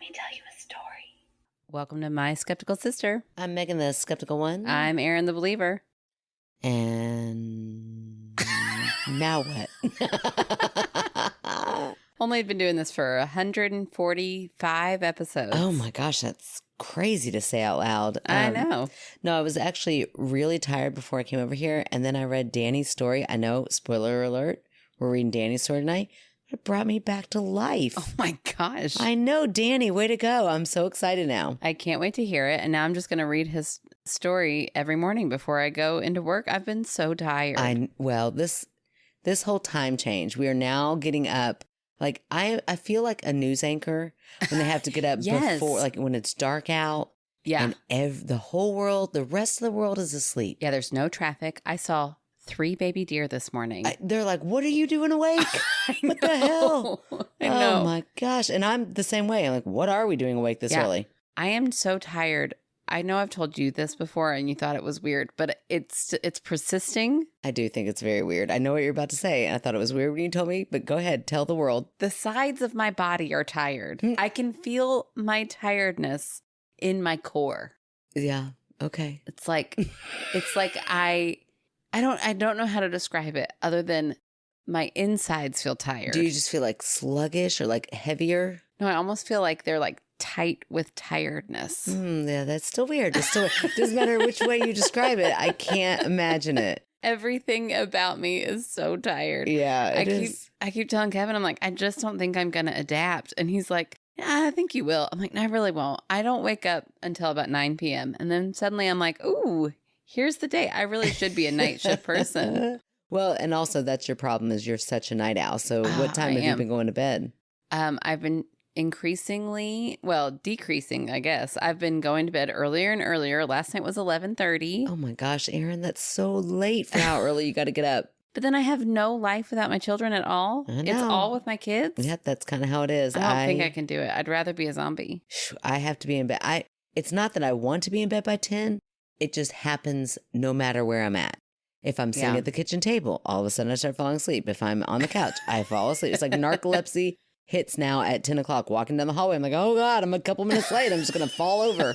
me tell you a story. Welcome to My Skeptical Sister. I'm Megan, the skeptical one. I'm Erin, the believer. And now what? Only been doing this for 145 episodes. Oh my gosh, that's crazy to say out loud. I know. No, I was actually really tired before I came over here, and then I read Danny's story. I know, spoiler alert, we're reading Danny's story tonight. It brought me back to life. Oh my gosh. I know, Danny, way to go. I'm so excited now. I can't wait to hear it. And now I'm just going to read his story every morning before I go into work. I've been so tired. This whole time change, we are now getting up. Like, I feel like a news anchor when they have to get up Yes. before, like when it's dark out. Yeah. And the whole world, the rest of the world is asleep. Yeah, there's no traffic. I saw 3 baby deer this morning. They're like, what are you doing awake? What the hell? I know. Oh my gosh. And I'm the same way. I'm like, what are we doing awake this early? I am so tired. I know I've told you this before and you thought it was weird, but it's persisting. I do think it's very weird. I know what you're about to say. And I thought it was weird when you told me, but go ahead. Tell the world. The sides of my body are tired. I can feel my tiredness in my core. Yeah. Okay. It's like I don't know how to describe it other than my insides feel tired. Do you just feel like sluggish or like heavier? No, I almost feel like they're like tight with tiredness. Yeah, that's still weird. It's still doesn't matter which way you describe it. I can't imagine it. Everything about me is so tired. Yeah, I keep telling Kevin, I'm like, I just don't think I'm going to adapt. And he's like, yeah, I think you will. I'm like, no, I really won't. I don't wake up until about 9 p.m. And then suddenly I'm like, ooh, here's the day. I really should be a night shift person. Well, and also that's your problem is you're such a night owl. So what time have you been going to bed? I've been decreasing, I guess. I've been going to bed earlier and earlier. Last night was 11:30. Oh my gosh, Erin, that's so late for how early you got to get up. But then I have no life without my children at all. I know. It's all with my kids. Yeah, that's kind of how it is. I don't think I can do it. I'd rather be a zombie. I have to be in bed. It's not that I want to be in bed by 10. It just happens no matter where I'm at. If I'm sitting at the kitchen table, all of a sudden I start falling asleep. If I'm on the couch, I fall asleep. It's like narcolepsy hits now at 10 o'clock. Walking down the hallway, I'm like, oh God, I'm a couple minutes late. I'm just going to fall over.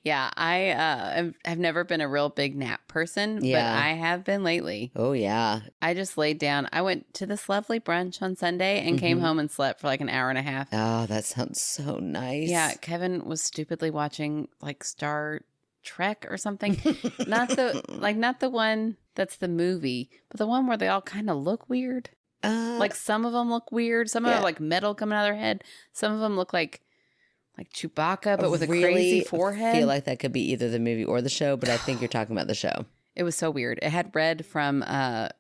Yeah, I have never been a real big nap person, but I have been lately. Oh, yeah. I just laid down. I went to this lovely brunch on Sunday and came home and slept for like an hour and a half. Oh, that sounds so nice. Yeah, Kevin was stupidly watching like Star Trek or something. not the one that's the movie, but the one where they all kind of look weird. Like some of them look weird. Some of them are like metal coming out of their head. Some of them look like Chewbacca, but with a crazy forehead. I feel like that could be either the movie or the show, but I think you're talking about the show. It was so weird. It had Red from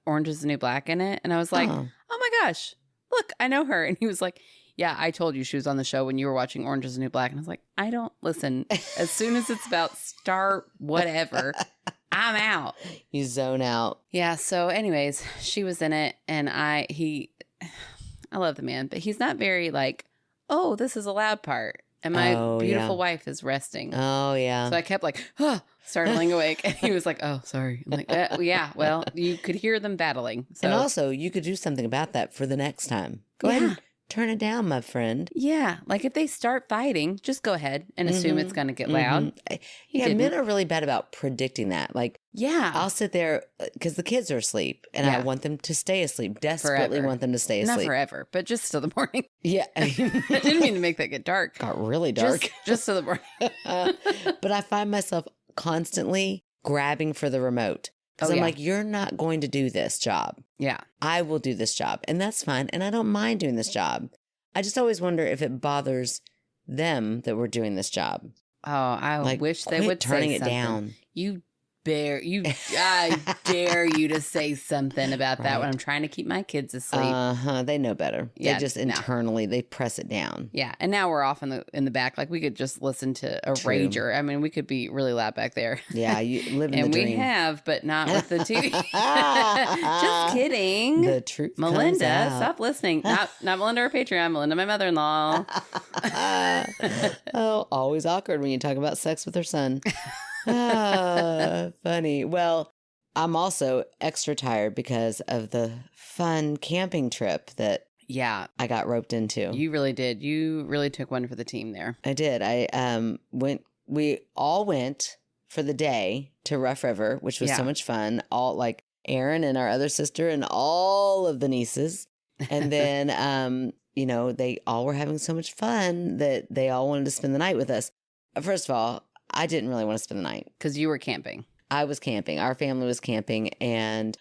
Orange is the New Black in it. And I was like, oh my gosh, look, I know her. And he was like, yeah, I told you she was on the show when you were watching Orange is the New Black. And I was like, I don't listen. As soon as it's about Star whatever, I'm out. You zone out. Yeah. So anyways, she was in it and I love the man, but he's not very like, oh, this is a loud part. And my beautiful wife is resting. Oh, yeah. So I kept like, startling awake. And he was like, oh, sorry. I'm like, yeah, well, you could hear them battling. So. And also, you could do something about that for the next time. Go ahead and turn it down, my friend. Yeah. Like if they start fighting, just go ahead and assume it's going to get loud. Men are really bad about predicting that. Like, I'll sit there because the kids are asleep and I want them to stay asleep. Desperately Forever. want them to stay asleep. Not forever, but just till the morning. Yeah. I didn't mean to make that get dark. Got really dark. Just till the morning. But I find myself constantly grabbing for the remote. Because I'm like, you're not going to do this job. Yeah. I will do this job. And that's fine. And I don't mind doing this job. I just always wonder if it bothers them that we're doing this job. Oh, I wish they would turning say it something. Down. I dare you to say something about that when I'm trying to keep my kids asleep. They know better. Yeah, they just internally, they press it down. Yeah. And now we're off in the back. Like we could just listen to a rager. I mean, we could be really loud back there. Yeah. You live in the dream. And we have, but not with the TV. Just kidding. The truth Melinda, comes out. Stop listening. Not Melinda or Patreon. Melinda, my mother-in-law. Oh, always awkward when you talk about sex with her son. Funny. Well, I'm also extra tired because of the fun camping trip that Yeah. I got roped into. You really did. You really took one for the team there. I did. We all went for the day to Rough River, which was so much fun. All like Erin and our other sister and all of the nieces. And then, you know, they all were having so much fun that they all wanted to spend the night with us. First of all, I didn't really want to spend the night. Because you were camping. I was camping. Our family was camping. And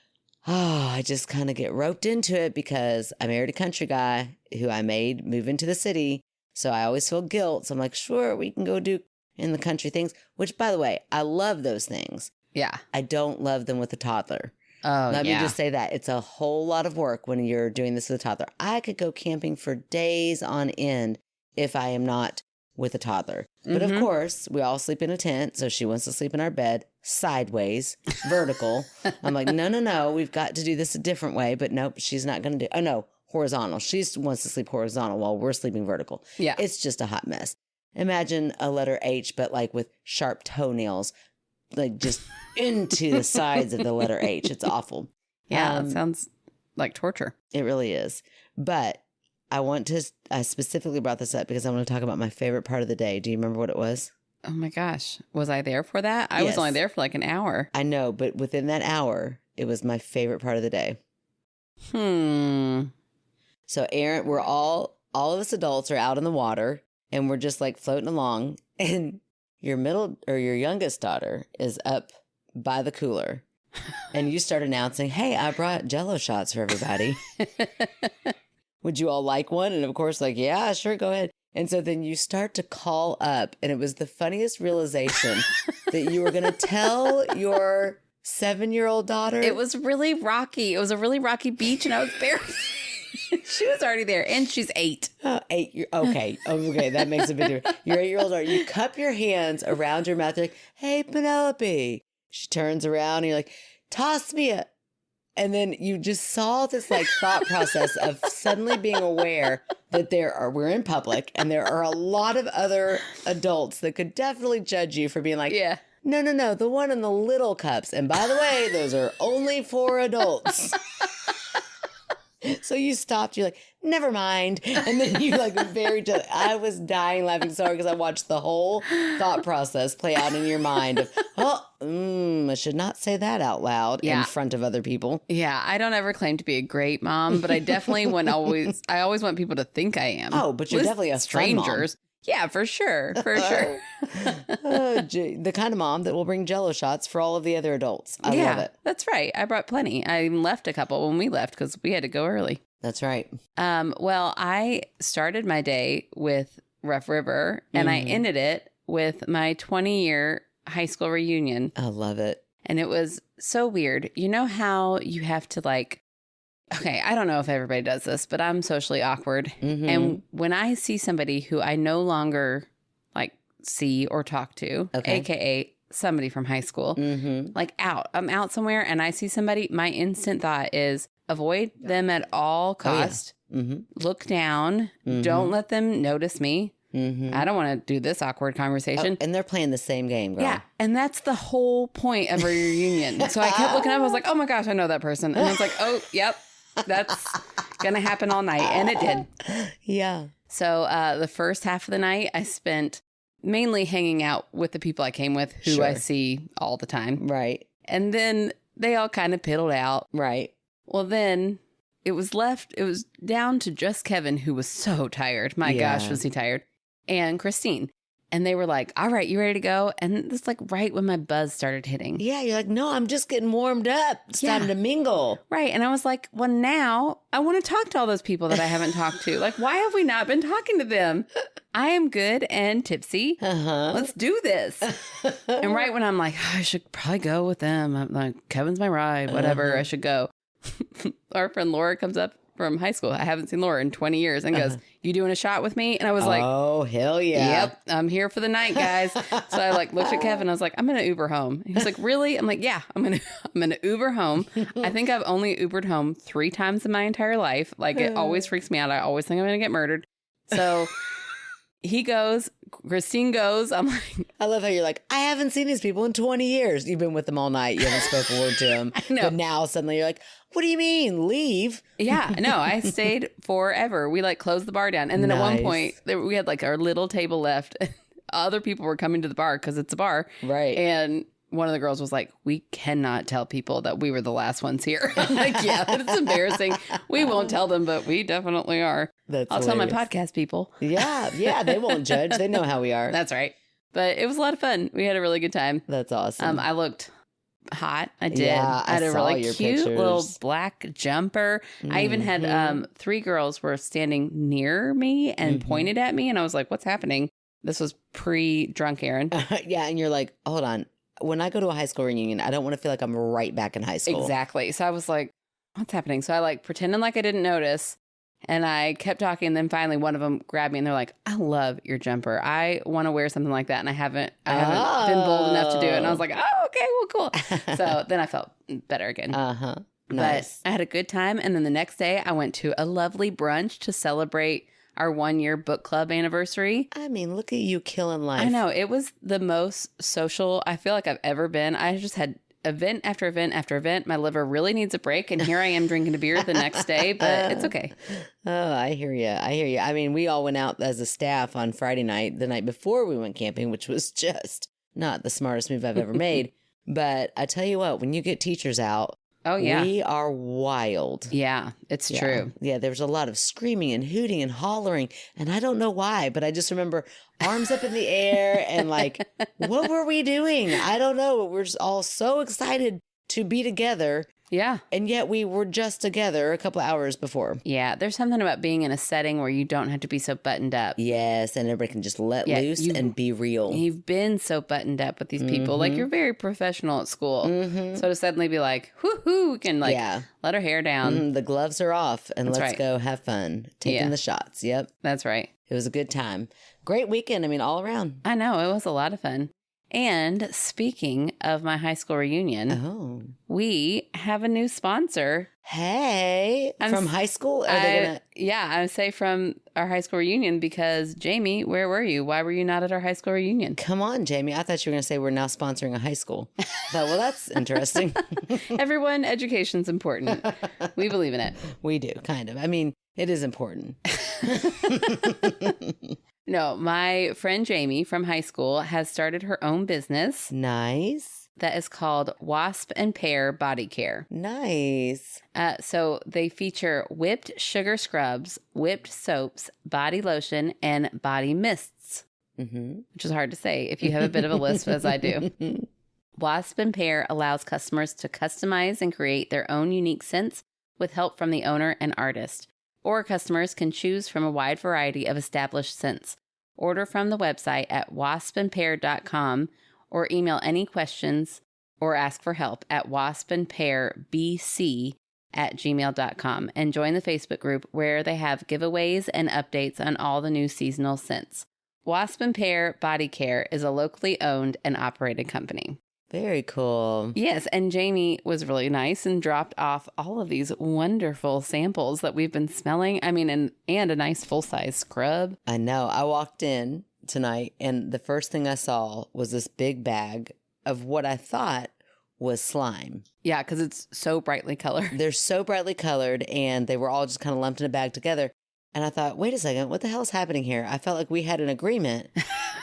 I just kind of get roped into it because I married a country guy who I made move into the city. So I always feel guilt. So I'm like, sure, we can go do in the country things, which, by the way, I love those things. Yeah. I don't love them with a toddler. Oh, Let me just say that. It's a whole lot of work when you're doing this with a toddler. I could go camping for days on end if I am not with a toddler. But of course, we all sleep in a tent. So she wants to sleep in our bed sideways, vertical. I'm like, no, we've got to do this a different way. But nope, she's not going to do. Oh, no, horizontal. She wants to sleep horizontal while we're sleeping vertical. Yeah. It's just a hot mess. Imagine a letter H, but like with sharp toenails, like just into the sides of the letter H. It's awful. Yeah, it sounds like torture. It really is. But I specifically brought this up because I want to talk about my favorite part of the day. Do you remember what it was? Oh my gosh. Was I there for that? I was only there for like an hour. I know, but within that hour, it was my favorite part of the day. So Erin, we're all of us adults are out in the water and we're just like floating along. And your youngest daughter is up by the cooler. And you start announcing, hey, I brought Jell-O shots for everybody. Would you all like one? And of course, like, yeah, sure, go ahead. And so then you start to call up. And it was the funniest realization that you were going to tell your 7-year-old daughter. It was really rocky. It was a really rocky beach and I was barefoot. She was already there and she's 8. Oh, 8. Okay. That makes a big difference. Your 8-year-old daughter, you cup your hands around your mouth. You're like, hey, Penelope. She turns around and you're like, toss me a. And then you just saw this like thought process of suddenly being aware that we're in public and there are a lot of other adults that could definitely judge you for being like, no, the one in the little cups. And by the way, those are only for adults. So you stopped. You're like, never mind. And then you like I was dying laughing so hard because I watched the whole thought process play out in your mind of, I should not say that out loud in front of other people. Yeah, I don't ever claim to be a great mom, but I definitely I always want people to think I am. Oh, but you're definitely a strangers. Yeah, for sure. The kind of mom that will bring Jell-O shots for all of the other adults. I love it. That's right. I brought plenty. I left a couple when we left because we had to go early. That's right. Well, I started my day with Rough River and I ended it with my 20-year high school reunion. I love it. And it was so weird. You know how you have to like, okay, I don't know if everybody does this, but I'm socially awkward. And when I see somebody who I no longer like see or talk to, AKA somebody from high school, like I'm out somewhere and I see somebody, my instant thought is avoid them at all costs. Look down. Don't let them notice me. I don't want to do this awkward conversation. And they're playing the same game, girl. Yeah. And that's the whole point of a reunion. So I kept looking up. I was like, oh my gosh, I know that person. And I was like, oh, yep. That's going to happen all night. And it did. Yeah. So the first half of the night, I spent mainly hanging out with the people I came with who I see all the time. Right. And then they all kind of piddled out. Right. Well, then it was down to just Kevin, who was so tired. My gosh, was he tired. And Christine. And they were like, all right, you ready to go? And it's like right when my buzz started hitting. Yeah, you're like, no, I'm just getting warmed up. It's time to mingle. Right. And I was like, well, now I want to talk to all those people that I haven't talked to. Like, why have we not been talking to them? I am good and tipsy. Let's do this. And right when I'm like, I should probably go with them. I'm like, Kevin's my ride, whatever, I should go. Our friend Laura comes up from high school. I haven't seen Laura in 20 years and goes, you doing a shot with me? And I was like, oh, hell yeah. Yep, I'm here for the night, guys. So I like looked at Kevin. I was like, I'm going to Uber home. He was like, really? I'm like, yeah, I'm going to Uber home. I think I've only Ubered home 3 times in my entire life. Like it always freaks me out. I always think I'm going to get murdered. So he goes, Christine goes. I'm like, I love how you're like, I haven't seen these people in 20 years. You've been with them all night. You haven't spoken a word to them. I know. But now suddenly you're like, what do you mean? Leave? Yeah, no, I stayed forever. We like closed the bar down. And then at one point we had like our little table left. Other people were coming to the bar because it's a bar. Right. And one of the girls was like, we cannot tell people that we were the last ones here. I'm like, yeah, it's embarrassing. We won't tell them, but we definitely are. I'll tell my podcast people. Yeah, they won't judge. They know how we are. That's right. But it was a lot of fun. We had a really good time. That's awesome. I looked hot. I did. Yeah, I had a really cute pictures. little black jumper. I even had 3 girls were standing near me and pointed at me. And I was like, what's happening? This was pre-drunk Aaron. Yeah, and you're like, hold on. When I go to a high school reunion, I don't want to feel like I'm right back in high school. Exactly. So I was like, what's happening? So I like pretended like I didn't notice. And I kept talking. And then finally one of them grabbed me and they're like, I love your jumper. I want to wear something like that. And I haven't been bold enough to do it. And I was like, oh, okay, well, cool. So then I felt better again. Nice. But I had a good time. And then the next day I went to a lovely brunch to celebrate our 1-year book club anniversary. I mean, look at you killing life. I know. It was the most social I feel like I've ever been. I just had event after event after event. My liver really needs a break. And here I am drinking a beer the next day, but it's okay. Oh, I hear you. I mean, we all went out as a staff on Friday night, the night before we went camping, which was just not the smartest move I've ever made. But I tell you what, when you get teachers out, oh, yeah. we are wild. Yeah, it's true. Yeah, there was a lot of screaming and hooting and hollering. And I don't know why, but I just remember arms up in the air and like, what were we doing? I don't know. We're just all so excited to be together. Yeah. And yet we were just together a couple of hours before. Yeah, there's something about being in a setting where you don't have to be so buttoned up. Yes, and everybody can just let loose and be real. You've been so buttoned up with these people. Like, you're very professional at school. So to suddenly be like, whoo-hoo, we can like let our hair down. The gloves are off and let's go have fun. Taking the shots. Yep. That's right. It was a good time. Great weekend. I mean, all around. I know. It was a lot of fun. And speaking of my high school reunion, we have a new sponsor. Hey, from high school? Are they gonna? Yeah, I would say from our high school reunion because, Jamie, where were you? Why were you not at our high school reunion? Come on, Jamie. I thought you were going to say we're now sponsoring a high school. I thought, well, that's interesting. Everyone, education's important. We believe in it. We do, kind of. I mean, it is important. No, my friend Jamie from high school has started her own business. Nice. That is called Wasp and Pear Body Care. Nice. So they feature whipped sugar scrubs, whipped soaps, body lotion, and body mists, which is hard to say if you have a bit of a lisp as I do. Wasp and Pear allows customers to customize and create their own unique scents with help from the owner and artist. Or customers can choose from a wide variety of established scents. Order from the website at waspandpear.com or email any questions or ask for help at waspandpearbc@gmail.com and join the Facebook group where they have giveaways and updates on all the new seasonal scents. Wasp and Pear Body Care is a locally owned and operated company. Very cool. Yes, and Jamie was really nice and dropped off all of these wonderful samples that we've been smelling. I mean, and a nice full-size scrub. I know. I walked in tonight, and the first thing I saw was this big bag of what I thought was slime. Yeah, because it's so brightly colored. They're so brightly colored, and they were all just kind of lumped in a bag together. And I thought, wait a second, what the hell is happening here? I felt like we had an agreement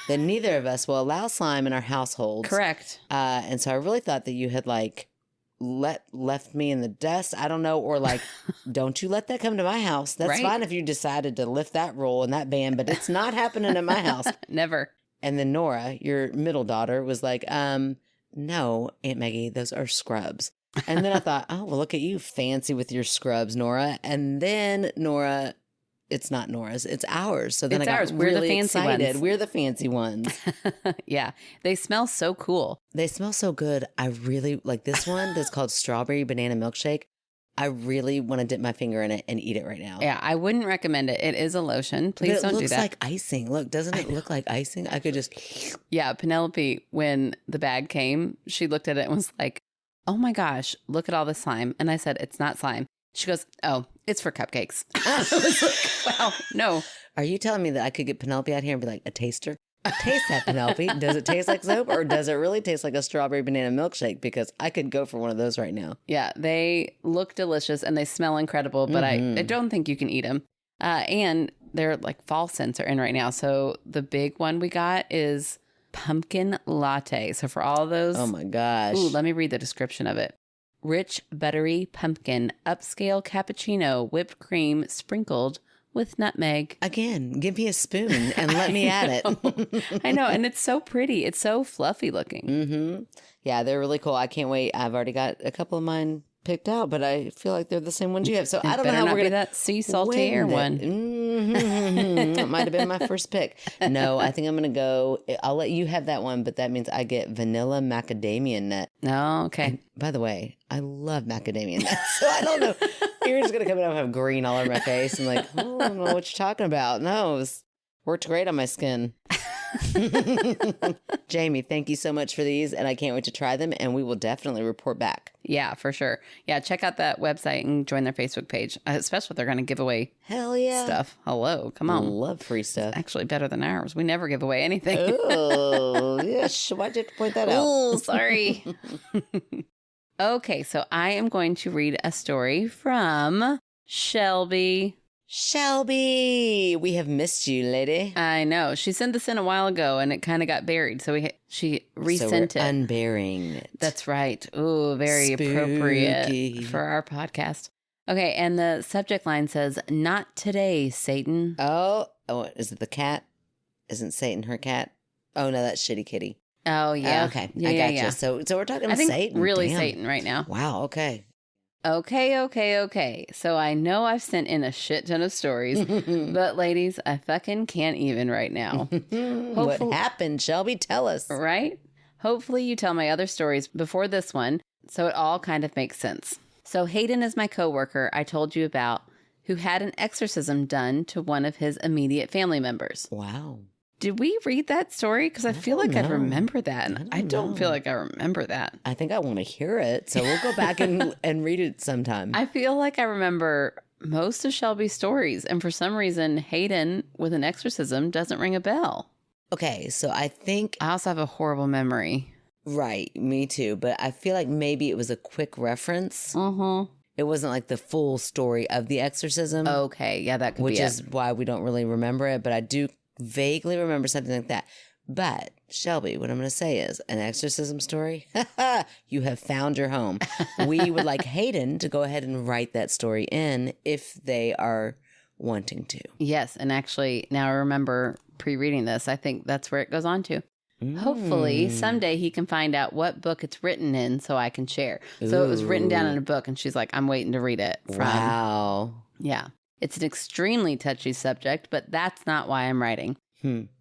that neither of us will allow slime in our households. Correct. And so I really thought that you had like left me in the dust. I don't know. Or like, don't you let that come to my house. That's fine if you decided to lift that rule and that ban, but it's not happening in my house. Never. And then Nora, your middle daughter, was like, no, Aunt Maggie, those are scrubs. And then I thought, oh, well, look at you fancy with your scrubs, Nora. And then Nora... It's not Nora's, it's ours. So then it's I got ours. We're really the fancy excited. ones. We're the fancy ones. Yeah. They smell so cool. They smell so good. I really like this one that's called Strawberry Banana Milkshake. I really want to dip my finger in it and eat it right now. Yeah, I wouldn't recommend it. It is a lotion. Please don't do that. It looks like icing. Look, doesn't it look like icing? I could just... Yeah, Penelope, when the bag came, she looked at it and was like, oh my gosh, look at all this slime. And I said, it's not slime. She goes, oh, it's for cupcakes. I was like, wow, no. Are you telling me that I could get Penelope out here and be like, a taster? Taste that, Penelope. Does it taste like soap or does it really taste like a strawberry banana milkshake? Because I could go for one of those right now. Yeah, they look delicious and they smell incredible, but I don't think you can eat them. And they're like fall scents are in right now. So the big one we got is pumpkin latte. So for all of those. Oh my gosh. Ooh, let me read the description of it. Rich, buttery pumpkin, upscale cappuccino, whipped cream sprinkled with nutmeg. Again, give me a spoon and let me add it. I know. And it's so pretty. It's so fluffy looking. Yeah, they're really cool. I can't wait. I've already got a couple of mine picked out, but I feel like they're the same ones you have. So I don't know how we're going to that sea salty air one. That might have been my first pick. No, I think I'm going to go. I'll let you have that one, but that means I get vanilla macadamia nut. Oh, okay. And by the way, I love macadamia nuts. So I don't know. You're just going to come in and have green all over my face. I'm like, oh, I don't know what you're talking about. No, it worked great on my skin. Jamie, thank you so much for these, and I can't wait to try them, and we will definitely report back. Yeah, for sure. Yeah, check out that website and join their Facebook page, especially if they're going to give away stuff. Hello, come on. Love free stuff. It's actually better than ours. We never give away anything. Oh, yes. Why'd you have to point that out? Oh, sorry. Okay, so I am going to read a story from Shelby. Shelby, we have missed you, lady. I know. She sent this in a while ago and it kind of got buried. So she resent it. Unburying it. That's right. Ooh, very appropriate for our podcast. Okay. And the subject line says, "Not today, Satan." Oh, is it the cat? Isn't Satan her cat? Oh, no, that's Shitty Kitty. Oh, yeah. Okay. I got you. So we're talking about Satan. Really Damn. Satan right now. Wow. Okay. Okay. So I know I've sent in a shit ton of stories, but ladies, I fucking can't even right now. What happened, Shelby? Tell us. Right? Hopefully you tell my other stories before this one, so it all kind of makes sense. So Hayden is my coworker I told you about who had an exorcism done to one of his immediate family members. Wow. Did we read that story? Because I feel like I remember that. And I don't feel like I remember that. I think I want to hear it. So we'll go back and read it sometime. I feel like I remember most of Shelby's stories. And for some reason, Hayden with an exorcism doesn't ring a bell. Okay. So I think. I also have a horrible memory. Right. Me too. But I feel like maybe it was a quick reference. It wasn't like the full story of the exorcism. Okay. Yeah, that could be it. Which is why we don't really remember it. But I do vaguely remember something like that. But Shelby, what I'm going to say is an exorcism story. You have found your home. We would like Hayden to go ahead and write that story in if they are wanting to. Yes. And actually, now I remember pre-reading this. I think that's where it goes on to. Hopefully someday he can find out what book it's written in so I can share. So it was written down in a book and she's like, I'm waiting to read it. Wow. Yeah. It's an extremely touchy subject, but that's not why I'm writing.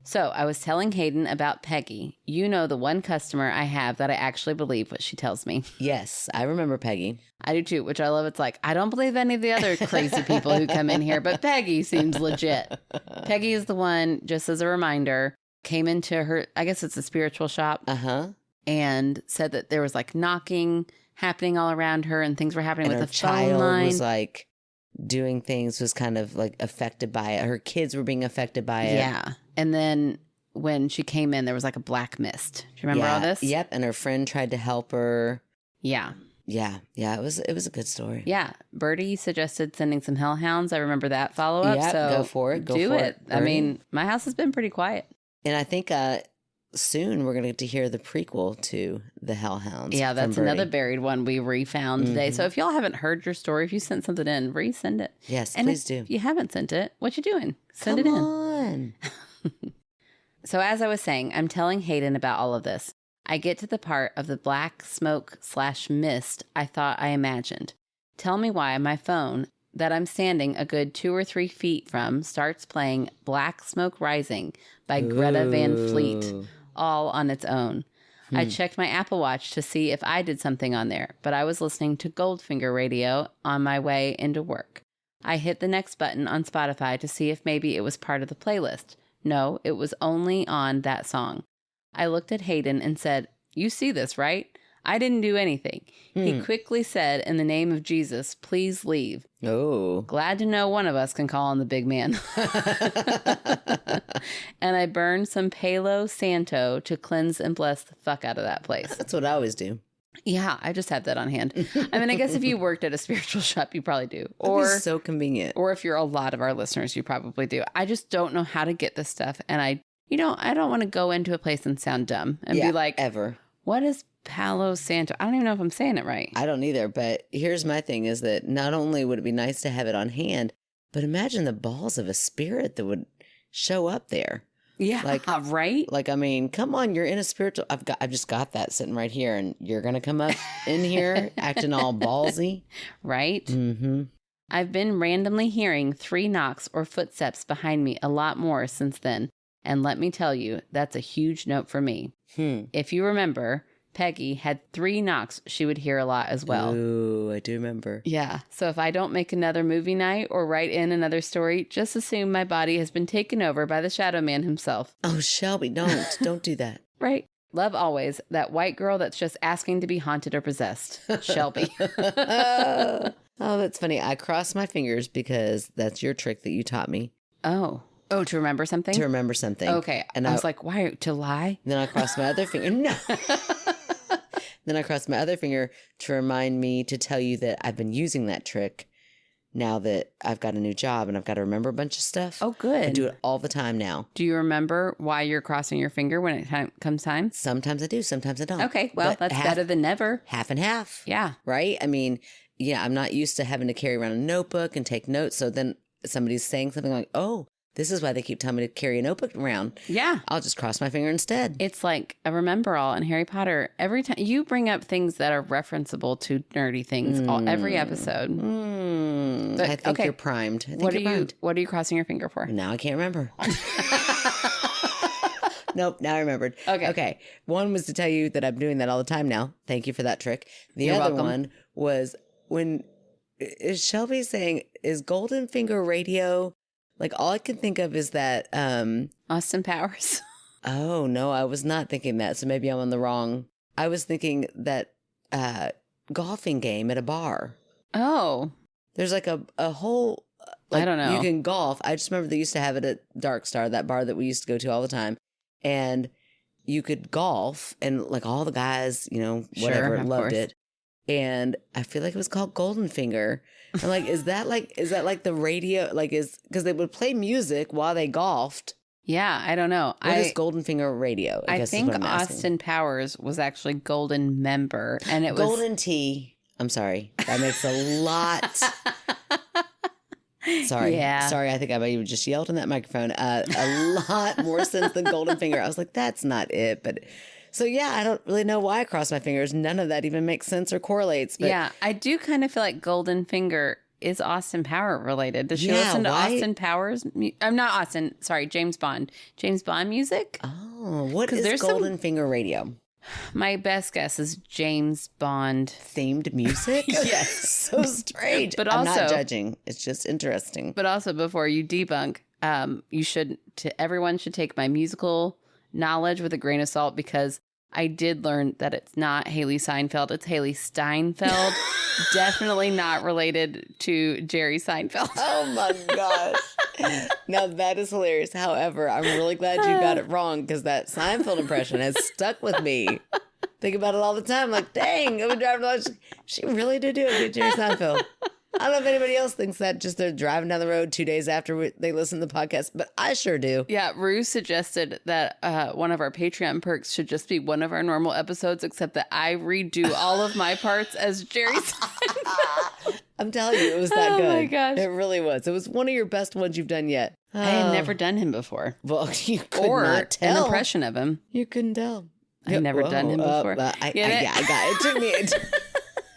So I was telling Hayden about Peggy. You know, the one customer I have that I actually believe what she tells me. Yes, I remember Peggy. I do too, which I love. It's like, I don't believe any of the other crazy people who come in here, but Peggy seems legit. Peggy is the one, just as a reminder, came into her, I guess it's a spiritual shop, and said that there was like knocking happening all around her and things were happening with the phone line. Was like doing things, was kind of like affected by it. Her kids were being affected by it. Yeah. And then when she came in, there was like a black mist. Do you remember all this? Yep. And her friend tried to help her. Yeah. Yeah. It was a good story. Yeah. Bertie suggested sending some hellhounds. I remember that follow up. Yeah, so go for it. Do it. I mean, my house has been pretty quiet. And I think soon we're going to get to hear the prequel to the Hellhounds. Yeah, that's another buried one we refound today. So if y'all haven't heard your story, if you sent something in, resend it. Yes, and please do. If you haven't sent it, what you doing? Send it in. Come on. So as I was saying, I'm telling Hayden about all of this. I get to the part of the black smoke / mist I thought I imagined. Tell me why my phone that I'm standing a good 2 or 3 feet from starts playing Black Smoke Rising by Greta Van Fleet all on its own. I checked my Apple Watch to see if I did something on there, but I was listening to Goldfinger radio on my way into work. I hit the next button on Spotify to see if maybe it was part of the playlist. No, it was only on that song. I looked at Hayden and said, "You see this, right? I didn't do anything. He quickly said, in the name of Jesus, please leave. Oh. Glad to know one of us can call on the big man. And I burned some Palo Santo to cleanse and bless the fuck out of that place. That's what I always do. Yeah, I just have that on hand. I mean, I guess if you worked at a spiritual shop, you probably do. Or so convenient. Or if you're a lot of our listeners, you probably do. I just don't know how to get this stuff. And I don't want to go into a place and sound dumb and be like, ever. What is Palo Santo? I don't even know if I'm saying it right. I don't either. But here's my thing is that not only would it be nice to have it on hand, but imagine the balls of a spirit that would show up there. Yeah. Like, right? Like, I mean, come on, you're in a spiritual, I've just got that sitting right here and you're going to come up in here acting all ballsy. Right? Mm-hmm. I've been randomly hearing 3 knocks or footsteps behind me a lot more since then. And let me tell you, that's a huge note for me. If you remember, Peggy had 3 knocks she would hear a lot as well. Ooh, I do remember. Yeah. So if I don't make another movie night or write in another story, just assume my body has been taken over by the Shadow Man himself. Oh, Shelby, don't do that. Right. Love always, that white girl that's just asking to be haunted or possessed. Shelby. Oh, that's funny. I crossed my fingers because that's your trick that you taught me. Oh, to remember something? To remember something. Okay. And I was like, why? To lie? Then I crossed my other finger. No. Then I crossed my other finger to remind me to tell you that I've been using that trick now that I've got a new job and I've got to remember a bunch of stuff. Oh, good. I do it all the time now. Do you remember why you're crossing your finger when it comes time? Sometimes I do. Sometimes I don't. Okay. Well, that's better than never. Half and half. Yeah. Right? I mean, yeah, I'm not used to having to carry around a notebook and take notes. So then somebody's saying something like, oh, this is why they keep telling me to carry a notebook around. Yeah. I'll just cross my finger instead. It's like a remember all in Harry Potter. Every time you bring up things that are referenceable to nerdy things, every episode. But, I think you're primed. What are you crossing your finger for? Now I can't remember. Nope, now I remembered. Okay. One was to tell you that I'm doing that all the time now. Thank you for that trick. You're other welcome. One was when is Shelby saying, is Golden Finger Radio? Like, all I can think of is that... Austin Powers. Oh, no, I was not thinking that. So maybe I'm on the wrong... I was thinking that golfing game at a bar. Oh. There's like a whole... Like, I don't know. You can golf. I just remember they used to have it at Dark Star, that bar that we used to go to all the time. And you could golf and like all the guys, whatever, loved it. And I feel like it was called Golden Finger. I'm like, is that like the radio? Like, because they would play music while they golfed. Yeah, I don't know. What is Golden Finger Radio? I think Austin Powers was actually Golden Member, and it was Golden Tea. I'm sorry, that makes a lot. Sorry, I think I might have just yelled in that microphone. A lot more sense than Golden Finger. I was like, that's not it, but. So, yeah, I don't really know why I cross my fingers. None of that even makes sense or correlates. But yeah, I do kind of feel like Golden Finger is Austin Power related. Does she listen to Austin Powers? I'm not Austin. Sorry, James Bond. James Bond music? Oh, what is Golden Finger Radio? My best guess is James Bond. Themed music? Yes. So strange. But also, I'm not judging. It's just interesting. But also, before you debunk, everyone should take my musical knowledge with a grain of salt, because I did learn that it's not Haley Seinfeld, it's Haley Steinfeld. Definitely not related to Jerry Seinfeld. Oh my gosh. Now that is hilarious. However, I'm really glad you got it wrong, because that Seinfeld impression has stuck with me. Think about it all the time. Like, dang, I've been driving along. She really did do a good Jerry Seinfeld. I don't know if anybody else thinks that, just they're driving down the road 2 days after they listen to the podcast, but I sure do. Yeah, Rue suggested that one of our Patreon perks should just be one of our normal episodes, except that I redo all of my parts as Jerry Seinfeld. I'm telling you, it was that good. Oh my gosh. It really was. It was one of your best ones you've done yet. I had never done him before. Well, you could not tell. An impression of him. You couldn't tell. I've never done him before. I got it. It took me...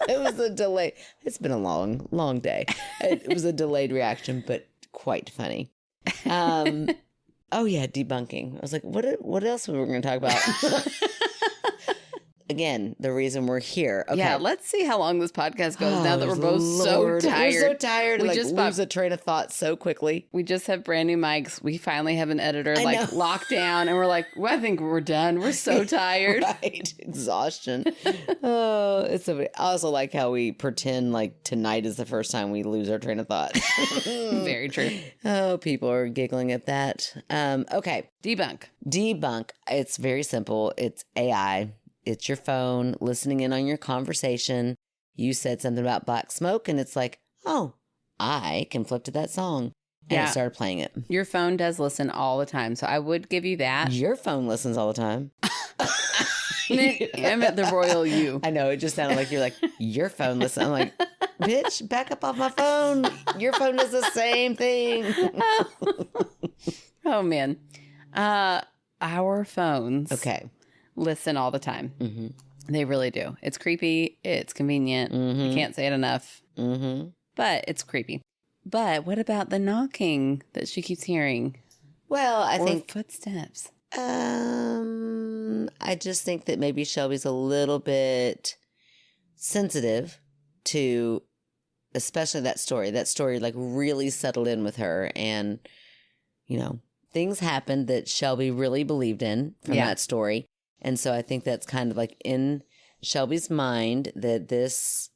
It was a delay. It's been a long, long day. It was a delayed reaction, but quite funny. Oh yeah, debunking. I was like, what else were we going to talk about? again, the reason we're here. Okay. Yeah, let's see how long this podcast goes now that we're both so tired. We're so tired. We just lose a train of thought so quickly. We just have brand new mics. We finally have an editor locked down, and we're like, well, I think we're done. We're so tired. Right. Exhaustion. Oh, it's so funny. I also like how we pretend like tonight is the first time we lose our train of thought. Very true. Oh, people are giggling at that. Okay. Debunk. It's very simple. It's AI. It's your phone listening in on your conversation. You said something about Black Smoke, and it's like, oh, I can flip to that song. And it started playing it. Your phone does listen all the time, so I would give you that. Your phone listens all the time. I'm at the royal you. I know. It just sounded like you're like, your phone listens. I'm like, bitch, back up off my phone. Your phone does the same thing. Oh, man. Our phones. Okay. Listen all the time. Mm-hmm. They really do. It's creepy. It's convenient. Mm-hmm. You can't say it enough. Mm-hmm. But it's creepy. But what about the knocking that she keeps hearing? Well, I think footsteps. I just think that maybe Shelby's a little bit sensitive to, especially that story. That story like really settled in with her, and things happened that Shelby really believed in from that story. And so I think that's kind of like in Shelby's mind that this...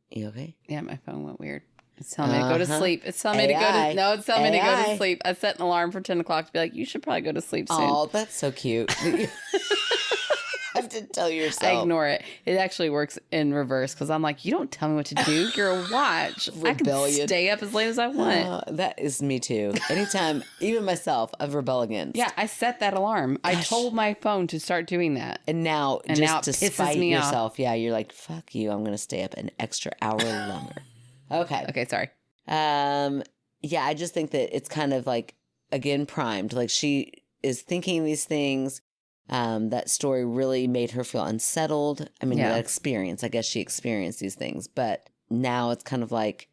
You okay? Yeah, my phone went weird. It's telling me to go to sleep. It's telling me to go to... No, it's telling me to go to sleep. I set an alarm for 10 o'clock to be like, you should probably go to sleep soon. Oh, that's so cute. I have to tell yourself. I ignore it. It actually works in reverse because I'm like, you don't tell me what to do. You're a watch. Rebellion. I can stay up as late as I want. That is me too. Anytime, even myself, I've rebel against. Yeah, I set that alarm. Gosh. I told my phone to start doing that. And now to spite yourself, you're like, fuck you. I'm going to stay up an extra hour longer. Okay. Okay, sorry. Yeah, I just think that it's kind of like, again, primed. Like she is thinking these things. That story really made her feel unsettled. I mean, that experience, I guess she experienced these things, but now it's kind of like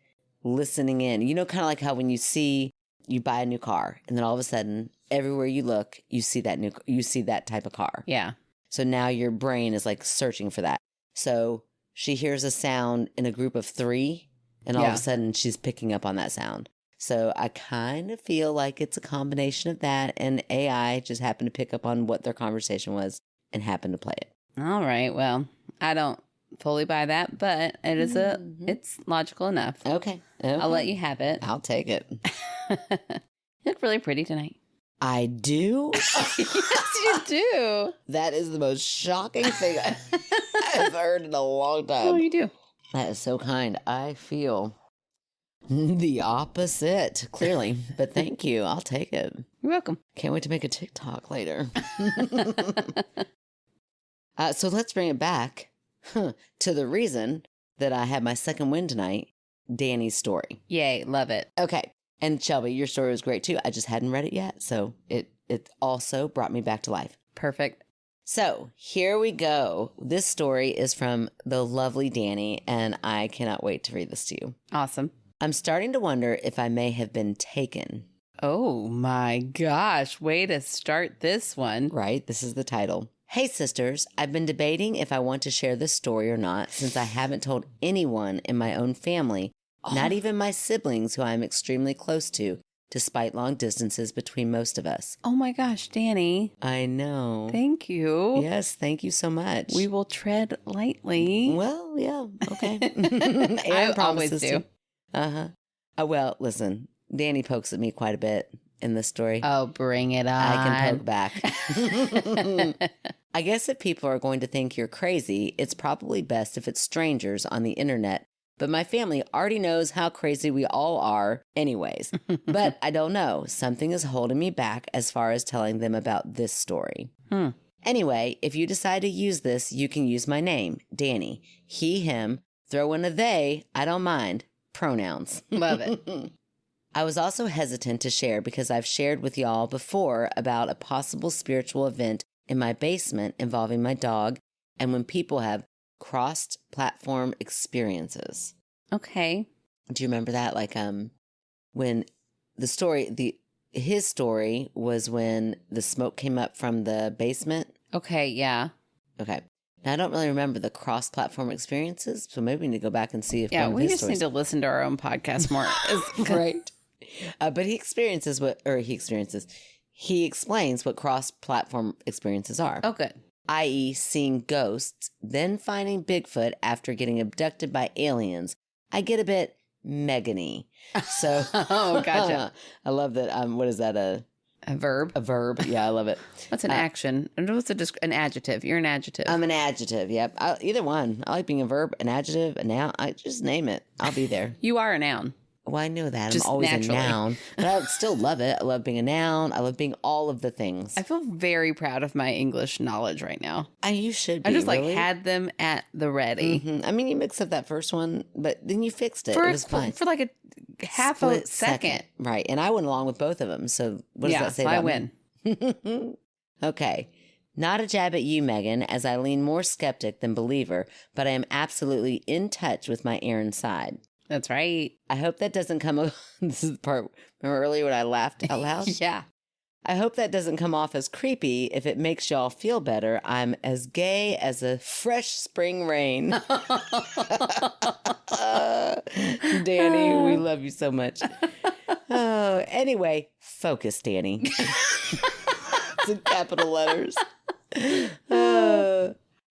listening in, kind of like how when you buy a new car and then all of a sudden everywhere you look, you see that type of car. Yeah. So now your brain is like searching for that. So she hears a sound in a group of 3 and all of a sudden she's picking up on that sound. So I kind of feel like it's a combination of that and AI just happened to pick up on what their conversation was and happened to play it. All right. Well, I don't fully buy that, but it is it's logical enough. Okay. I'll let you have it. I'll take it. You look really pretty tonight. I do? Yes, you do. That is the most shocking thing I've heard in a long time. Oh, you do. That is so kind. I feel... the opposite, clearly. But thank you. I'll take it. You're welcome. Can't wait to make a TikTok later. So let's bring it back to the reason that I had my second win tonight, Danny's story. Yay, love it. Okay. And Shelby, your story was great too. I just hadn't read it yet. So it also brought me back to life. Perfect. So here we go. This story is from the lovely Danny, and I cannot wait to read this to you. Awesome. I'm starting to wonder if I may have been taken. Oh my gosh. Way to start this one. Right. This is the title. Hey, sisters. I've been debating if I want to share this story or not since I haven't told anyone in my own family, not even my siblings who I'm extremely close to, despite long distances between most of us. Oh my gosh, Danny. I know. Thank you. Yes, thank you so much. We will tread lightly. Well, yeah. Okay. I always do. Uh-huh. Well, listen, Danny pokes at me quite a bit in this story. Oh, bring it on. I can poke back. I guess if people are going to think you're crazy, it's probably best if it's strangers on the internet. But my family already knows how crazy we all are anyways. But I don't know. Something is holding me back as far as telling them about this story. Anyway, if you decide to use this, you can use my name, Danny. He, him. Throw in a they. I don't mind. Pronouns. Love it. I was also hesitant to share because I've shared with y'all before about a possible spiritual event in my basement involving my dog and when people have cross-platform experiences. Okay. Do you remember that? Like when his story was when the smoke came up from the basement. Okay, yeah. Okay. Now, I don't really remember the cross-platform experiences, so maybe we need to go back and see if Yeah, we just need to listen to our own podcast more. Right. But he explains what cross-platform experiences are. Oh, good. I.e. seeing ghosts, then finding Bigfoot after getting abducted by aliens. I get a bit Megan-y. So, oh, gotcha. I love that. What is that? A verb? A verb. Yeah, I love it. What's an action? And what's an adjective? You're an adjective. I'm an adjective. Yep. Either one. I like being a verb, an adjective, a noun. I just name it. I'll be there. You are a noun. Well, I know that. Just I'm always naturally. a noun, but I still love it. I love being a noun. I love being all of the things. I feel very proud of my English knowledge right now. You should be. I just really. had them at the ready. Mm-hmm. I mean, you mixed up that first one, but then you fixed it. It was fine. For like a half a second. Right. And I went along with both of them. So what does that say about me? win. Okay. Not a jab at you, Megan, as I lean more skeptic than believer, but I am absolutely in touch with my Aaron side. That's right. I hope that doesn't come. This is the part. Remember earlier when I laughed out loud? Yeah. I hope that doesn't come off as creepy. If it makes y'all feel better, I'm as gay as a fresh spring rain. Danny, we love you so much. Oh, anyway, focus, Danny. It's in capital letters.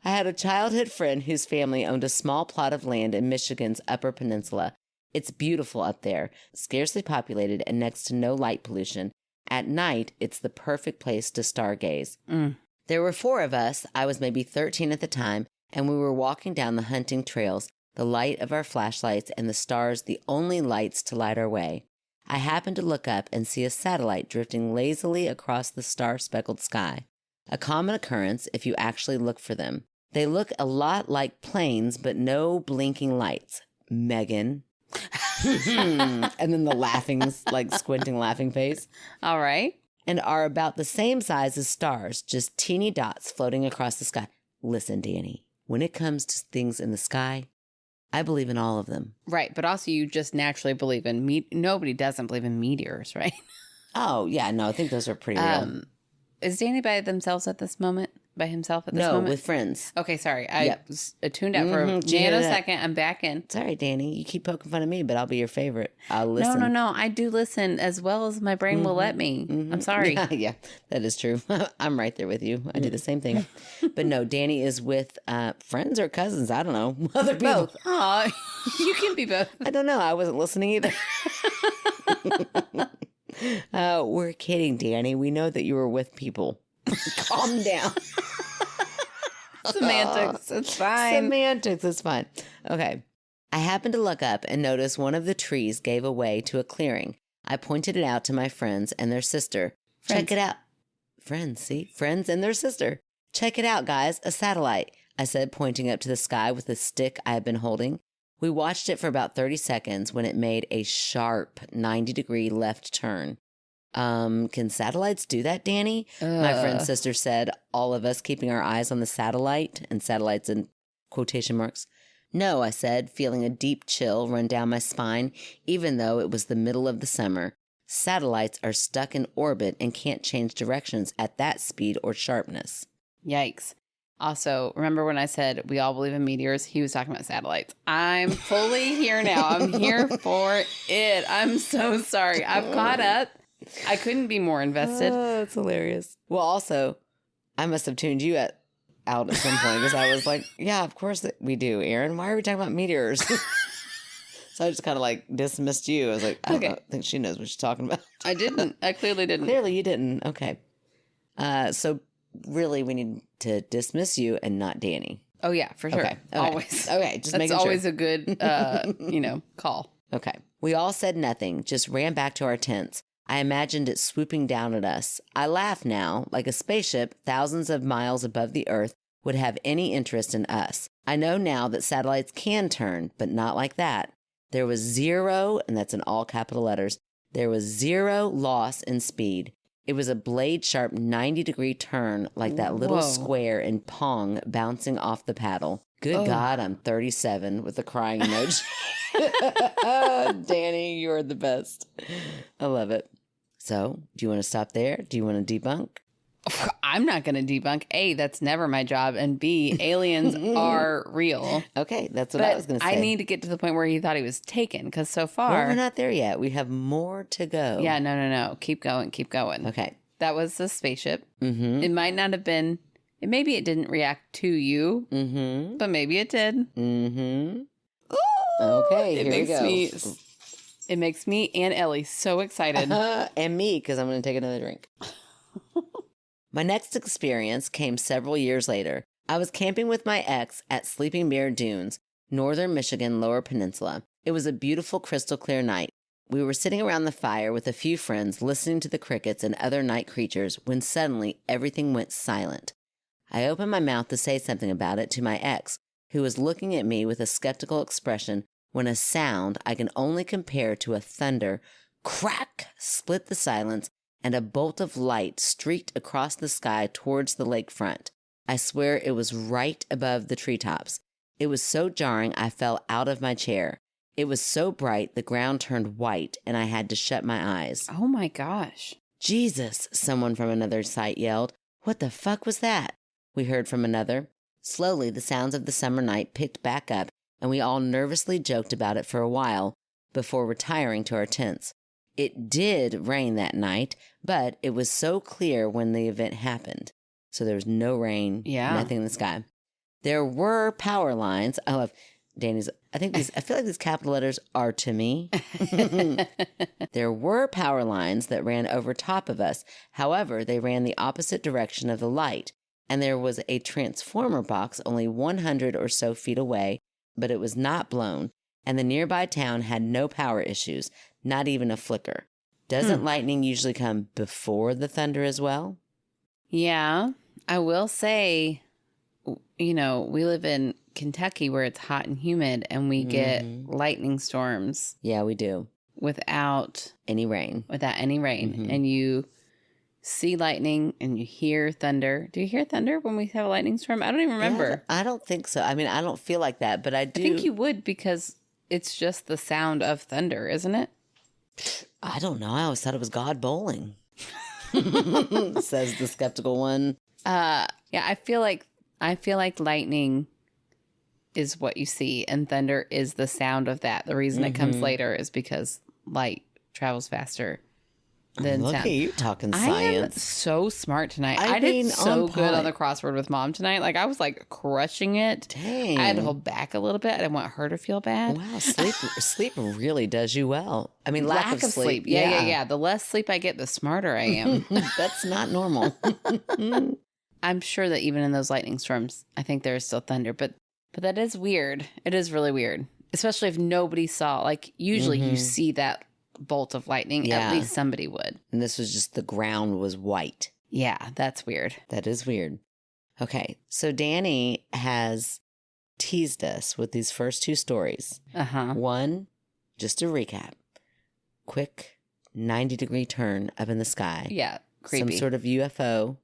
I had a childhood friend whose family owned a small plot of land in Michigan's Upper Peninsula. It's beautiful up there, scarcely populated and next to no light pollution. At night, it's the perfect place to stargaze. There were 4 of us. I was maybe 13 at the time, and we were walking down the hunting trails, the light of our flashlights and the stars the only lights to light our way. I happened to look up and see a satellite drifting lazily across the star-speckled sky. A common occurrence if you actually look for them. They look a lot like planes, but no blinking lights. Megan. And then the laughing, like squinting laughing face. All right. And are about the same size as stars, just teeny dots floating across the sky. Listen, Danny, when it comes to things in the sky, I believe in all of them. Right. But also you just naturally believe in nobody doesn't believe in meteors, right? Oh, yeah. No, I think those are pretty real. Is Danny by themselves at this moment? By himself at this moment? No, with friends. Okay, sorry. I was tuned out for a nanosecond. I'm back in. Sorry, Danny. You keep poking fun at me, but I'll be your favorite. I'll listen. No. I do listen as well as my brain will let me. I'm sorry. Yeah, that is true. I'm right there with you. I do the same thing. But no, Danny is with friends or cousins. I don't know. Other people. Both. Aw, you can be both. I don't know. I wasn't listening either. We're kidding, Danny. We know that you were with people. Calm down. Semantics. It's fine. Semantics. It's fine. Okay. I happened to look up and notice one of the trees gave away to a clearing. I pointed it out to my friends and their sister. Check it out. Friends, see? Friends and their sister. Check it out, guys. A satellite, I said, pointing up to the sky with the stick I had been holding. We watched it for about 30 seconds when it made a sharp 90-degree left turn. Can satellites do that, Danny? My friend's sister said, all of us keeping our eyes on the satellite, and satellites in quotation marks. No, I said, feeling a deep chill run down my spine, even though it was the middle of the summer. Satellites are stuck in orbit and can't change directions at that speed or sharpness. Yikes. Also, remember when I said we all believe in meteors? He was talking about satellites. I'm fully here now. I'm here for it. I'm so sorry. I've caught up. I couldn't be more invested. Oh, that's hilarious. Well, also, I must have tuned you out at some point because I was like, yeah, of course we do, Aaron. Why are we talking about meteors? So I just kind of like dismissed you. I was like, I don't think she knows what she's talking about. I didn't. I clearly didn't. Clearly you didn't. Okay. So really we need to dismiss you and not Danny. Oh, yeah, for sure. Okay. Always. Okay. Just That's making sure. always a good, call. Okay. We all said nothing, just ran back to our tents. I imagined it swooping down at us. I laugh now, like a spaceship thousands of miles above the earth would have any interest in us. I know now that satellites can turn, but not like that. There was zero, and that's in all capital letters, there was zero loss in speed. It was a blade-sharp 90-degree turn like that little square in Pong bouncing off the paddle. Good God, I'm 37 with a crying emoji. Danny, you're the best. I love it. So, do you want to stop there? Do you want to debunk? I'm not going to debunk A, that's never my job, and B, aliens are real. Okay, that's what I was going to say. I need to get to the point where he thought he was taken, because so far... Well, we're not there yet. We have more to go. Yeah, no. Keep going. Okay. That was the spaceship. Mm-hmm. It might not have been... Maybe it didn't react to you, but maybe it did. Mm-hmm. Okay, here we go. It makes me and Ellie so excited. And me, because I'm going to take another drink. My next experience came several years later. I was camping with my ex at Sleeping Bear Dunes, northern Michigan, Lower Peninsula. It was a beautiful, crystal clear night. We were sitting around the fire with a few friends, listening to the crickets and other night creatures, when suddenly everything went silent. I opened my mouth to say something about it to my ex, who was looking at me with a skeptical expression, when a sound I can only compare to a thunder crack split the silence, and a bolt of light streaked across the sky towards the lakefront. I swear it was right above the treetops. It was so jarring I fell out of my chair. It was so bright the ground turned white and I had to shut my eyes. Oh my gosh. Jesus, someone from another site yelled. What the fuck was that? We heard from another. Slowly the sounds of the summer night picked back up and we all nervously joked about it for a while before retiring to our tents. It did rain that night, but it was so clear when the event happened. So there was no rain, nothing in the sky. There were power lines. I love Danny's. I feel like these capital letters are to me. There were power lines that ran over top of us. However, they ran the opposite direction of the light. And there was a transformer box only 100 or so feet away, but it was not blown. And the nearby town had no power issues, not even a flicker. Doesn't lightning usually come before the thunder as well? Yeah, I will say, we live in Kentucky where it's hot and humid and we get lightning storms. Yeah, we do. Without any rain. And you see lightning and you hear thunder. Do you hear thunder when we have a lightning storm? I don't even remember. Yeah, I don't think so. I mean, I don't feel like that, but I do. I think you would because it's just the sound of thunder, isn't it? I don't know. I always thought it was God bowling. Says the skeptical one. Yeah, I feel like lightning is what you see and thunder is the sound of that. The reason it comes later is because light travels faster than Look sound. at you talking science. I am so smart tonight. I did so good on the crossword with Mom tonight. Like I was like crushing it. Dang. I had to hold back a little bit. I didn't want her to feel bad. Wow, sleep really does you well. I mean, lack of sleep. Yeah. The less sleep I get, the smarter I am. That's not normal. I'm sure that even in those lightning storms, I think there is still thunder, but that is weird. It is really weird, especially if nobody saw. Like usually you see that bolt of lightning. At least somebody would. And this was just the ground was white. Yeah, that's weird. That is weird. Okay, so Danny has teased us with these first two stories. One, just to recap, quick 90-degree turn up in the sky. Yeah, creepy. Some sort of UFO,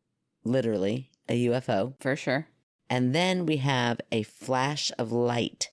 literally a UFO. For sure. And then we have a flash of light.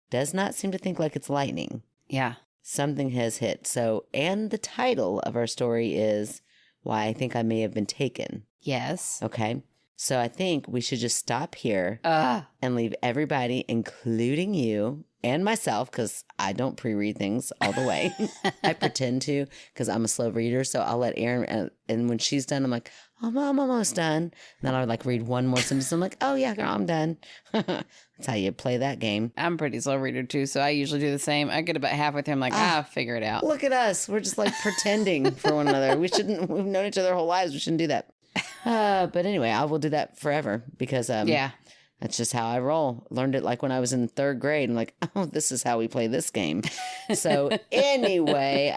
Does not seem to think like it's lightning. Yeah. Something has hit. So, and the title of our story is Why I Think I May Have Been Taken. Yes. Okay. So I think we should just stop here and leave everybody, including you and myself, because I don't pre-read things all the way. I pretend to because I'm a slow reader. So I'll let Erin, and when she's done, I'm like, oh, I'm almost done. And then I'll like read one more sentence. I'm like, oh yeah, girl, I'm done. That's how you play that game. I'm a pretty slow reader too, so I usually do the same. I get about halfway through, I'm like, figure it out. Look at us. We're just like pretending for one another. We've known each other our whole lives. We shouldn't do that. But anyway, I will do that forever because that's just how I roll. Learned it like when I was in third grade. I'm like, oh, this is how we play this game. So anyway,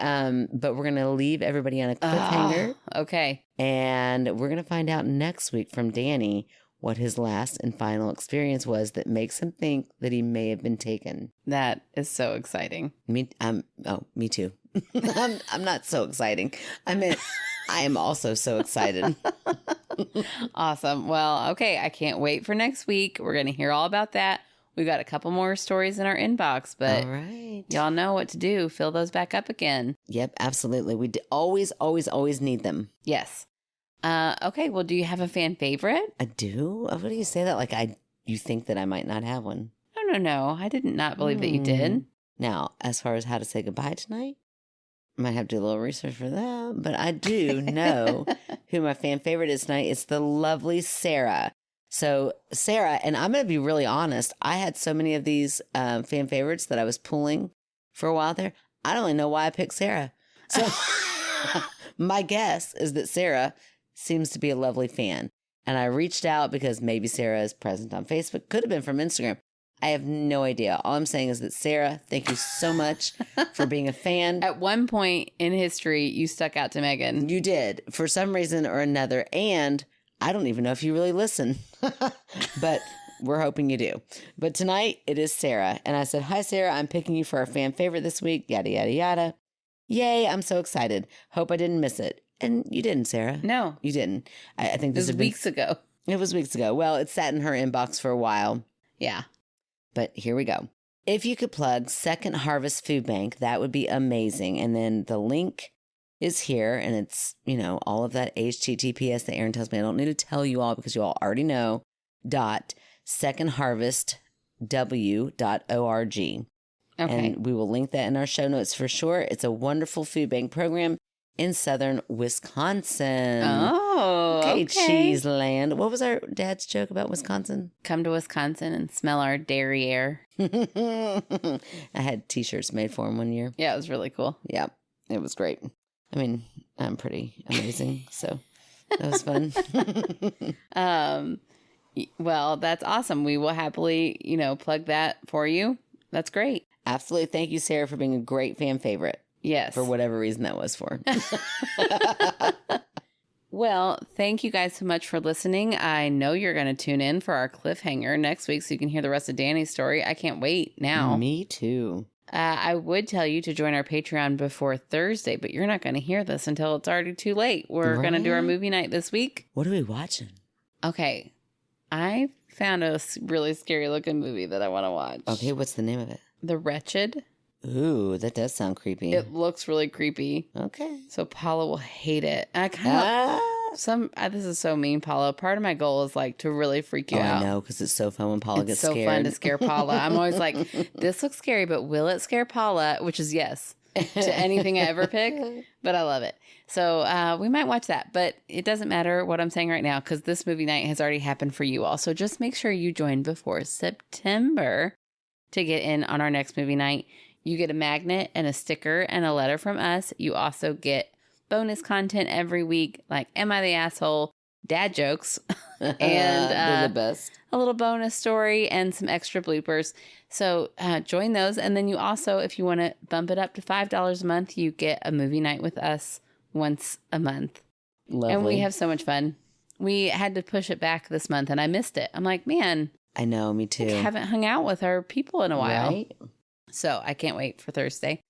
but we're going to leave everybody on a cliffhanger. Okay. And we're going to find out next week from Danny what his last and final experience was that makes him think that he may have been taken. That is so exciting. Me too. I'm not so exciting. I mean, I am also so excited. Awesome. Well, okay. I can't wait for next week. We're going to hear all about that. We've got a couple more stories in our inbox, but all right. Y'all know what to do. Fill those back up again. Yep, absolutely. We always need them. Yes. Okay, well, do you have a fan favorite? I do? What do you say that? Like, you think that I might not have one? No. I did not believe that you did. Now, as far as how to say goodbye tonight, I might have to do a little research for that. But I do know who my fan favorite is tonight. It's the lovely Sarah. So Sarah, and I'm going to be really honest, I had so many of these fan favorites that I was pulling for a while there. I don't really know why I picked Sarah. So my guess is that Sarah seems to be a lovely fan. And I reached out because maybe Sarah is present on Facebook. Could have been from Instagram. I have no idea. All I'm saying is that Sarah, thank you so much for being a fan. At one point in history, you stuck out to Megan. You did, for some reason or another. And I don't even know if you really listen, but we're hoping you do. But tonight it is Sarah. And I said, hi, Sarah, I'm picking you for our fan favorite this week, yada, yada, yada. Yay, I'm so excited. Hope I didn't miss it. And you didn't, Sarah. No. You didn't. I think this was weeks ago. It was weeks ago. Well, it sat in her inbox for a while. Yeah. But here we go. If you could plug Second Harvest Food Bank, that would be amazing. And then the link is here, and it's, all of that HTTPS that Erin tells me I don't need to tell you all because you all already know, secondharvestw.org. Okay. And we will link that in our show notes for sure. It's a wonderful food bank program in southern Wisconsin. Oh, okay. Cheese land. What was our dad's joke about Wisconsin? Come to Wisconsin and smell our dairy air. I had t-shirts made for him one year. Yeah, it was really cool. Yeah, it was great. I mean, I'm pretty amazing, so that was fun. Well, that's awesome. We will happily, plug that for you. That's great. Absolutely. Thank you, Sarah, for being a great fan favorite. Yes. For whatever reason that was for. Well, thank you guys so much for listening. I know you're going to tune in for our cliffhanger next week so you can hear the rest of Danny's story. I can't wait now. Me too. I would tell you to join our Patreon before Thursday, but you're not going to hear this until it's already too late. We're going to do our movie night this week. What are we watching? Okay. I found a really scary looking movie that I want to watch. Okay, what's the name of it? The Wretched. Ooh, that does sound creepy. It looks really creepy. Okay. So Paula will hate it. I kind of this is so mean, Paula. Part of my goal is like to really freak you out. I know, because it's so fun when Paula gets scared. It's so fun to scare Paula. I'm always like, this looks scary, but will it scare Paula? Which is yes to anything I ever pick. But I love it. So we might watch that, but it doesn't matter what I'm saying right now because this movie night has already happened for you all. So just make sure you join before September to get in on our next movie night. You get a magnet and a sticker and a letter from us. You also get bonus content every week, like Am I the Asshole? Dad jokes, and they're the best. A little bonus story and some extra bloopers. So join those. And then you also, if you want to bump it up to $5 a month, you get a movie night with us once a month. Lovely. And we have so much fun. We had to push it back this month and I missed it. I'm like, man. I know, me too. I haven't hung out with our people in a while. Right? So I can't wait for Thursday,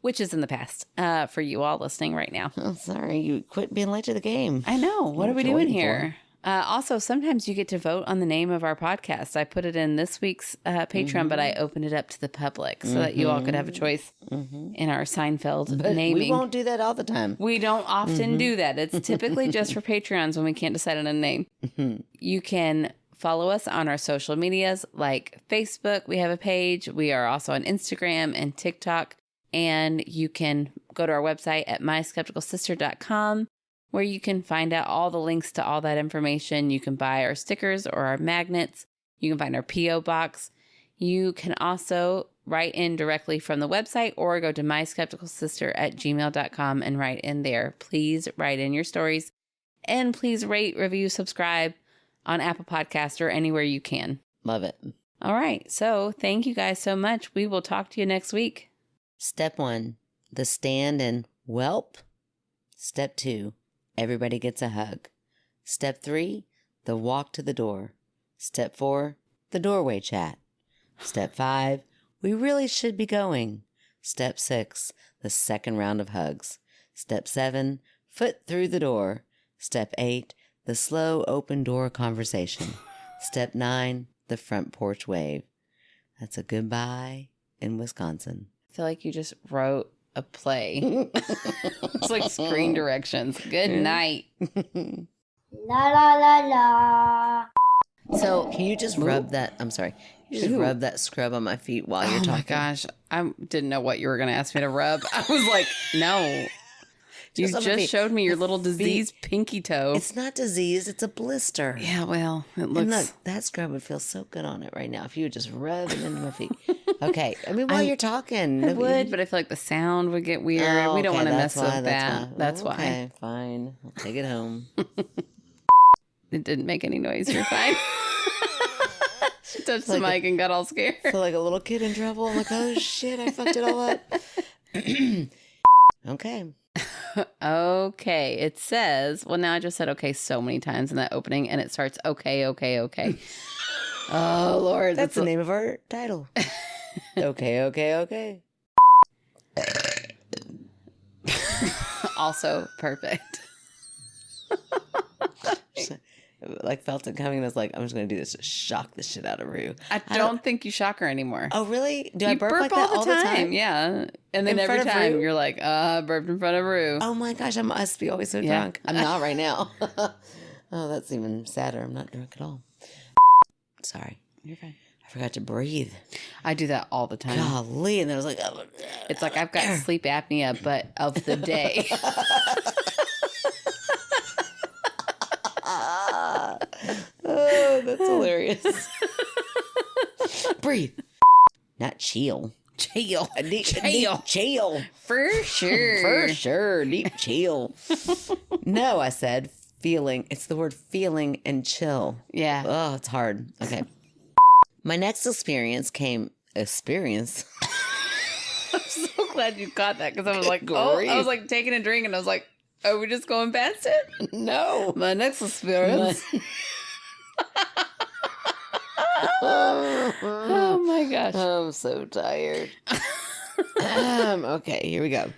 which is in the past for you all listening right now. Oh, sorry. You quit being late to the game. I know. What are we doing here? Also, sometimes you get to vote on the name of our podcast. I put it in this week's Patreon, but I opened it up to the public so that you all could have a choice in our Seinfeld naming. We won't do that all the time. We don't often do that. It's typically just for Patreons when we can't decide on a name. You can follow us on our social medias like Facebook. We have a page. We are also on Instagram and TikTok. And you can go to our website at myskepticalsister.com where you can find out all the links to all that information. You can buy our stickers or our magnets. You can find our P.O. box. You can also write in directly from the website or go to myskepticalsister@gmail.com and write in there. Please write in your stories and please rate, review, subscribe on Apple Podcasts or anywhere you can. Love it. All right. So thank you guys so much. We will talk to you next week. Step 1, the stand and whelp. Step 2, everybody gets a hug. Step 3, the walk to the door. Step 4, the doorway chat. Step 5, we really should be going. Step 6, the second round of hugs. Step 7, foot through the door. Step 8, the slow open door conversation. Step 9, the front porch wave. That's a goodbye in Wisconsin. I feel like you just wrote a play. It's like screen directions. Good night. La la la la. So can you just rub that? I'm sorry. You just rub that scrub on my feet while you're talking. Oh my gosh. I didn't know what you were going to ask me to rub. I was like, no. You just showed me your little diseased pinky toe. It's not disease. It's a blister. Yeah, well, it looks... And look, that scrub would feel so good on it right now if you would just rub it into my feet. Okay. I mean, while you're talking. It would, but I feel like the sound would get weird. Oh, we don't want to mess why, with that. That's why. Okay, fine. I'll take it home. It didn't make any noise. You're fine. She touched the mic and got all scared. I feel like a little kid in trouble. I'm like, oh shit, I fucked it all up. Okay. Okay. It says, well, now I just said okay so many times in that opening, and it starts okay. Oh, Lord. That's the name of our title. Okay. Also perfect. Like felt it coming and I was like, I'm just going to do this to shock the shit out of Rue. I don't think you shock her anymore. Oh, really? Do I You burp like that all the time? Yeah. And then In every front of time Rue? you're like, burped in front of Rue. Oh my gosh, I must be always so drunk. I'm not right now. Oh, that's even sadder. I'm not drunk at all. Sorry. You're fine. I forgot to breathe. I do that all the time. Golly. And then I was like, oh. It's like I've got sleep apnea, but of the day. Oh, that's hilarious. Breathe. Not chill. Chill. Deep chill. For sure. For sure. Deep chill. No, I said feeling. It's the word feeling and chill. Yeah. Oh, it's hard. Okay. My next experience came. I'm so glad you caught that because I was like, I was like taking a drink and I was like, are we just going past it? No. My next experience. Oh my gosh. I'm so tired. Okay, here we go.